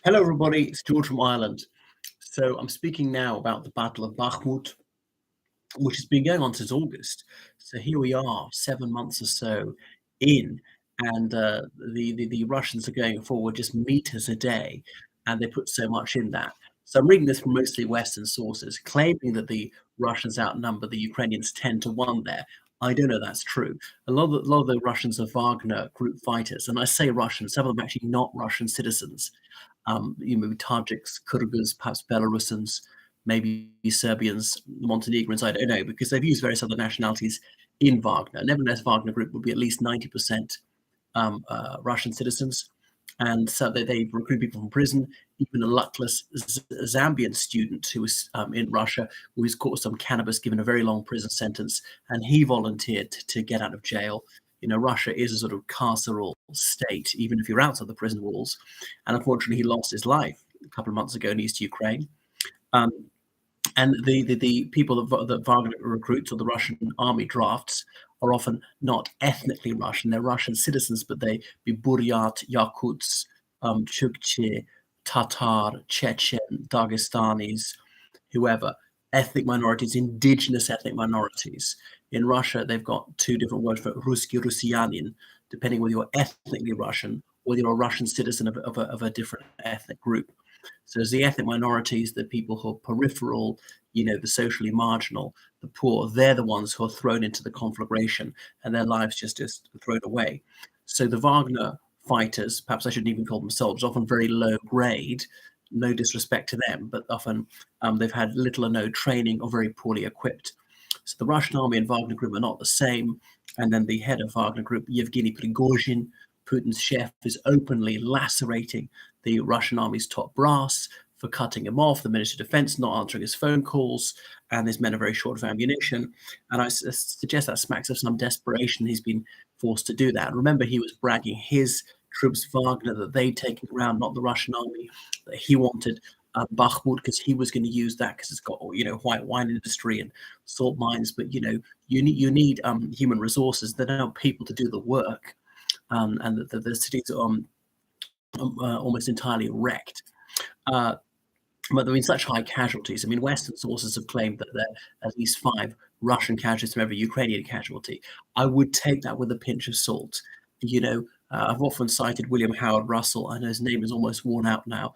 Hello, everybody. It's George from Ireland. So I'm speaking now about the Battle of Bakhmut, which has been going on since August. So here we are, 7 months or so in, and the Russians are going forward just meters a day, and they put so much in that. So I'm reading this from mostly Western sources, claiming that the Russians outnumber the Ukrainians 10-1 there. I don't know that's true. A lot of the Russians are Wagner group fighters, and I say Russian, some of them actually not Russian citizens. Maybe Tajiks, Kyrgyz, perhaps Belarusians, maybe Serbians, Montenegrins, I don't know, because they've used various other nationalities in Wagner. Nevertheless, Wagner Group would be at least 90% Russian citizens. And so they recruit people from prison. Even a luckless Zambian student who was in Russia, who was caught with some cannabis, given a very long prison sentence, and he volunteered to get out of jail. Russia is a sort of carceral state, even if you're outside the prison walls. And unfortunately, he lost his life a couple of months ago in East Ukraine. Um, and the people that Wagner recruits or the Russian army drafts are often not ethnically Russian. They're Russian citizens, but they be Buryat, Yakuts, Chukchi, Tatar, Chechen, Dagestanis, whoever. Ethnic minorities, indigenous ethnic minorities. In Russia, they've got two different words for Ruski, Rusianin, depending whether you're ethnically Russian or you're a Russian citizen of a different ethnic group. So there's the ethnic minorities, the people who are peripheral, the socially marginal, the poor. They're the ones who are thrown into the conflagration and their lives just thrown away. So the Wagner fighters, perhaps I shouldn't even call themselves, often very low grade, no disrespect to them, but often they've had little or no training or very poorly equipped. So the Russian army and Wagner Group are not the same. And then the head of Wagner Group, Yevgeny Prigozhin, Putin's chef, is openly lacerating the Russian army's top brass for cutting him off, the Minister of Defense not answering his phone calls, and his men are very short of ammunition. And I suggest that smacks of some desperation. He's been forced to do that. Remember, he was bragging his troops, Wagner, that they'd taken ground, not the Russian army, that he wanted Bakhmut because he was going to use that because it's got white wine industry and salt mines. But you need human resources. They don't have people to do the work, and the cities are almost entirely wrecked. But there have been such high casualties. I mean, Western sources have claimed that there are at least 5 Russian casualties from every Ukrainian casualty. I would take that with a pinch of salt. I've often cited William Howard Russell. I know his name is almost worn out now.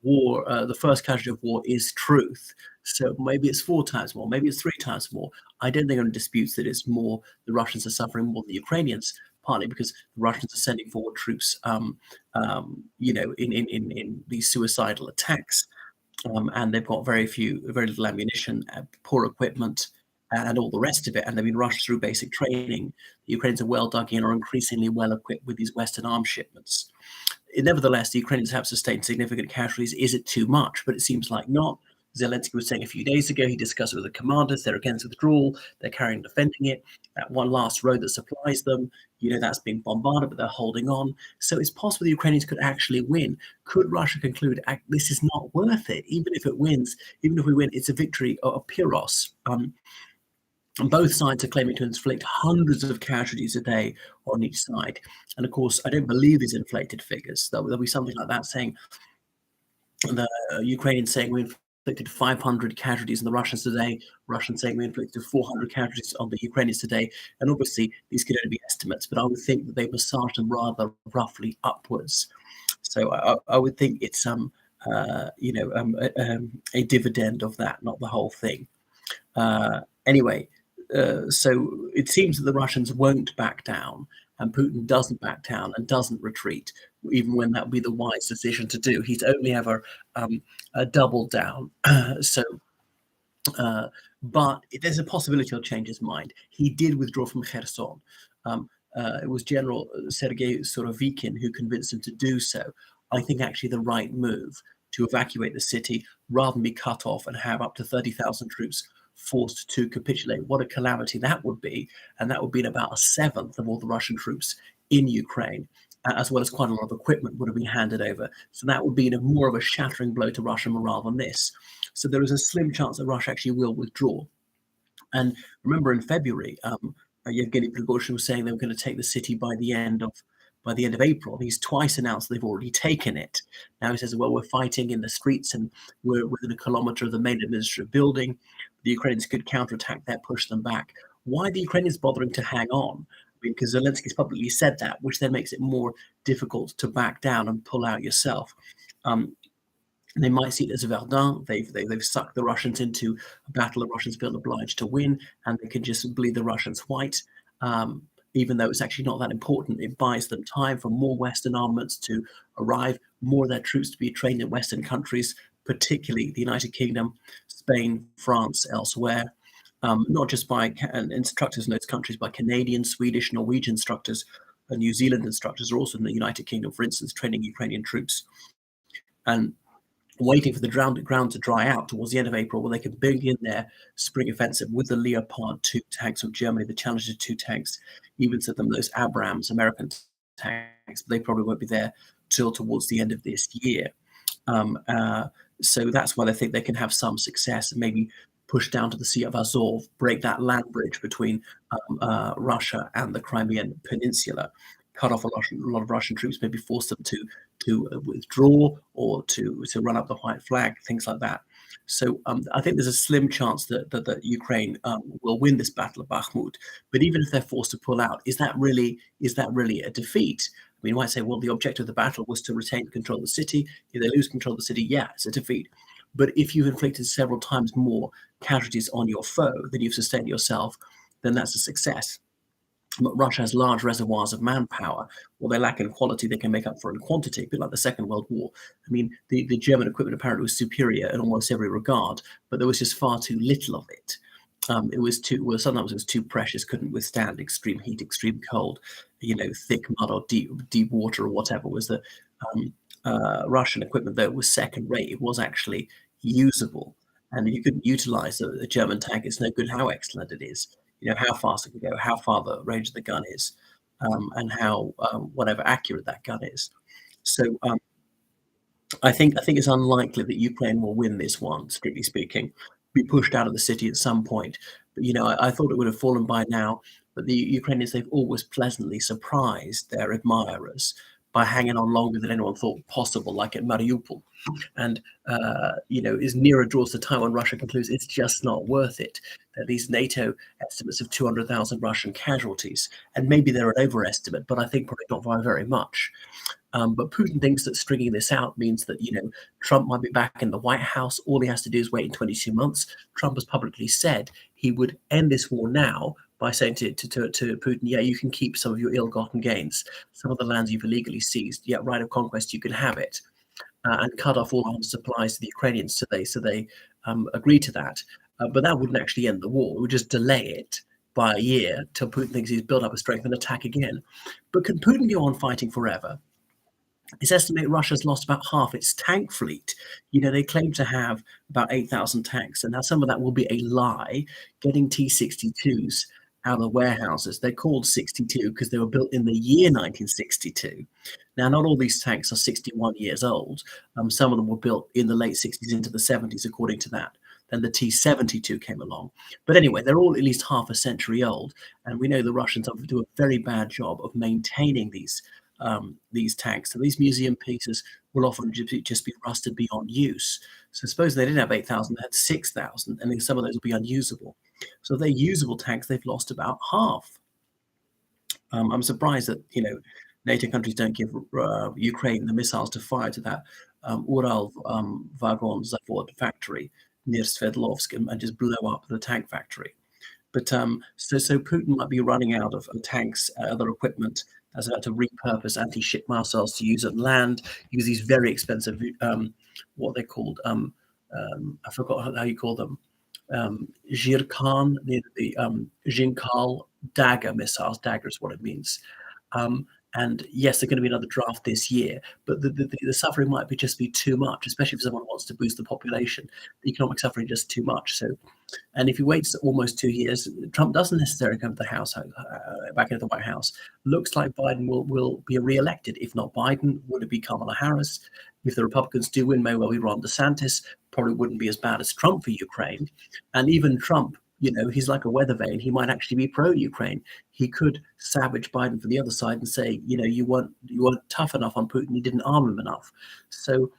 The first casualty of war is truth. So maybe it's 4 times more, maybe it's 3 times more. I don't think anyone disputes that it's more. The Russians are suffering more than the Ukrainians, partly because the Russians are sending forward troops, in these suicidal attacks, and they've got very little ammunition, poor equipment, and all the rest of it, and they've been rushed through basic training. The Ukrainians are well dug in, are increasingly well equipped with these Western arms shipments. Nevertheless, the Ukrainians have sustained significant casualties. Is it too much? But it seems like not. Zelensky was saying a few days ago, he discussed it with the commanders, they're against withdrawal, they're carrying defending it. That one last road that supplies them, that's been bombarded, but they're holding on. So it's possible the Ukrainians could actually win. Could Russia conclude, this is not worth it? Even if it wins, even if we win, it's a victory of Pyrrhos. And both sides are claiming to inflict hundreds of casualties a day on each side. And of course, I don't believe these inflated figures. There'll be something like that saying, the Ukrainians saying we inflicted 500 casualties on the Russians today, Russians saying we inflicted 400 casualties on the Ukrainians today. And obviously, these could only be estimates, but I would think that they massage them rather roughly upwards. So I would think it's a dividend of that, not the whole thing. Anyway, so it seems that the Russians won't back down, and Putin doesn't back down and doesn't retreat, even when that would be the wise decision to do. He's only ever doubled down. But there's a possibility he'll change his mind. He did withdraw from Kherson. It was General Sergei Surovikin who convinced him to do so. I think actually the right move to evacuate the city rather than be cut off and have up to 30,000 troops forced to capitulate. What a calamity that would be. And that would be about 1/7 of all the Russian troops in Ukraine, as well as quite a lot of equipment would have been handed over. So that would be more of a shattering blow to Russian morale than this. So there is a slim chance that Russia actually will withdraw. And remember in February, Yevgeny Prigozhin was saying they were going to take the city by the end of by the end of April. He's twice announced they've already taken it. Now he says, well, we're fighting in the streets and we're within a kilometer of the main administrative building. The Ukrainians could counterattack that, push them back. Why are the Ukrainians bothering to hang on? Because Zelensky's publicly said that, which then makes it more difficult to back down and pull out yourself. Um, they might see it as a Verdun. They've sucked the Russians into a battle the Russians feel obliged to win, and they can just bleed the Russians white. Um, Even though it's actually not that important, it buys them time for more Western armaments to arrive, more of their troops to be trained in Western countries, particularly the United Kingdom, Spain, France, elsewhere. Not just by instructors in those countries, by Canadian, Swedish, Norwegian instructors, New Zealand instructors are also in the United Kingdom, for instance, training Ukrainian troops. And waiting for the ground to dry out towards the end of April, where they can begin their spring offensive with the Leopard 2 tanks of Germany, the Challenger 2 tanks, even some of those Abrams, American tanks, but they probably won't be there till towards the end of this year. Um, uh, so that's why they think they can have some success and maybe push down to the Sea of Azov, break that land bridge between Russia and the Crimean Peninsula, cut off a lot of Russian troops, maybe force them to withdraw or to run up the white flag, things like that. So I think there's a slim chance that Ukraine will win this battle of Bakhmut. But even if they're forced to pull out, is that really a defeat? I mean, you might say, well, the objective of the battle was to retain control of the city. If they lose control of the city, yeah, it's a defeat. But if you've inflicted several times more casualties on your foe than you've sustained yourself, then that's a success. But Russia has large reservoirs of manpower. What they lack in quality, they can make up for in quantity, a bit like the Second World War. I mean, the German equipment apparently was superior in almost every regard, but there was just far too little of it. Sometimes it was too precious, couldn't withstand extreme heat, extreme cold, thick mud or deep water or whatever. Was the Russian equipment, though it was second rate, it was actually usable. And if you couldn't utilize a German tank, it's no good how excellent it is. How fast it can go, how far the range of the gun is, and how whatever accurate that gun is. So I think it's unlikely that Ukraine will win this one, strictly speaking, be pushed out of the city at some point. But I thought it would have fallen by now. But the Ukrainians, they've always pleasantly surprised their admirers by hanging on longer than anyone thought possible, like at Mariupol. And as nearer draws the time when Russia concludes it's just not worth it. There are these NATO estimates of 200,000 Russian casualties, and maybe they're an overestimate, but I think probably not by very much. But Putin thinks that stringing this out means that Trump might be back in the White House. All he has to do is wait in 22 months. Trump has publicly said he would end this war now by saying to Putin, yeah, you can keep some of your ill-gotten gains, some of the lands you've illegally seized. Yeah, right of conquest, you can have it. And cut off all arms supplies to the Ukrainians. So they agree to that. But that wouldn't actually end the war. It would just delay it by a year till Putin thinks he's built up a strength and attack again. But can Putin go on fighting forever? It's estimated Russia's lost about half its tank fleet. They claim to have about 8,000 tanks, and now some of that will be a lie. Getting T-62s out of the warehouses. They're called 62 because they were built in the year 1962. Now, not all these tanks are 61 years old. Some of them were built in the late 60s into the 70s, according to that. Then the T-72 came along. But anyway, they're all at least half a century old, and we know the Russians do a very bad job of maintaining these tanks. So these museum pieces will often just be rusted beyond use. So suppose they didn't have 8,000, they had 6,000, and then some of those will be unusable. So if they're usable tanks, they've lost about half. I'm surprised that NATO countries don't give Ukraine the missiles to fire to that Ural Vagon Zavod factory near Sverdlovsk and just blow up the tank factory. But so Putin might be running out of tanks, other equipment, as about to repurpose anti-ship missiles to use on land, use these very expensive, what they're called, I forgot how you call them, Zhirkan, the Jinkal dagger missiles. Dagger is what it means. And yes, there's going to be another draft this year, but the suffering might just be too much, especially if someone wants to boost the population. The economic suffering is just too much. So, and if he waits almost 2 years, Trump doesn't necessarily come to the House, back into the White House. Looks like Biden will be re-elected. If not Biden, would it be Kamala Harris? If the Republicans do win, may well be Ron DeSantis. Probably wouldn't be as bad as Trump for Ukraine. And even Trump, he's like a weather vane. He might actually be pro-Ukraine. He could savage Biden for the other side and say, you weren't tough enough on Putin. You didn't arm him enough. So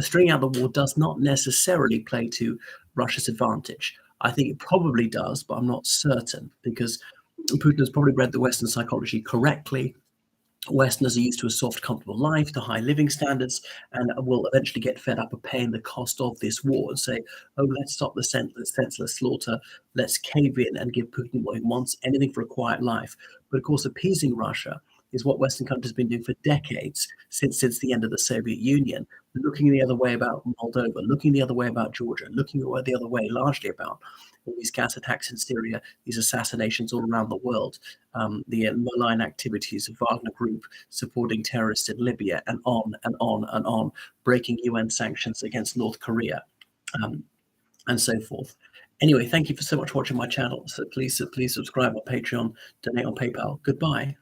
stringing out the war does not necessarily play to Russia's advantage. I think it probably does, but I'm not certain because Putin has probably read the Western psychology correctly. Westerners are used to a soft, comfortable life, to high living standards, and will eventually get fed up of paying the cost of this war and say, oh, let's stop the senseless slaughter. Let's cave in and give Putin what he wants, anything for a quiet life. But of course, appeasing Russia is what Western countries have been doing for decades, since the end of the Soviet Union, looking the other way about Moldova, looking the other way about Georgia, looking the other way largely about all these gas attacks in Syria, these assassinations all around the world, the malign activities of Wagner Group supporting terrorists in Libya, and on and on and on, breaking UN sanctions against North Korea, um, and so forth. Anyway, thank you for so much watching my channel. So please subscribe on Patreon, donate on PayPal. Goodbye.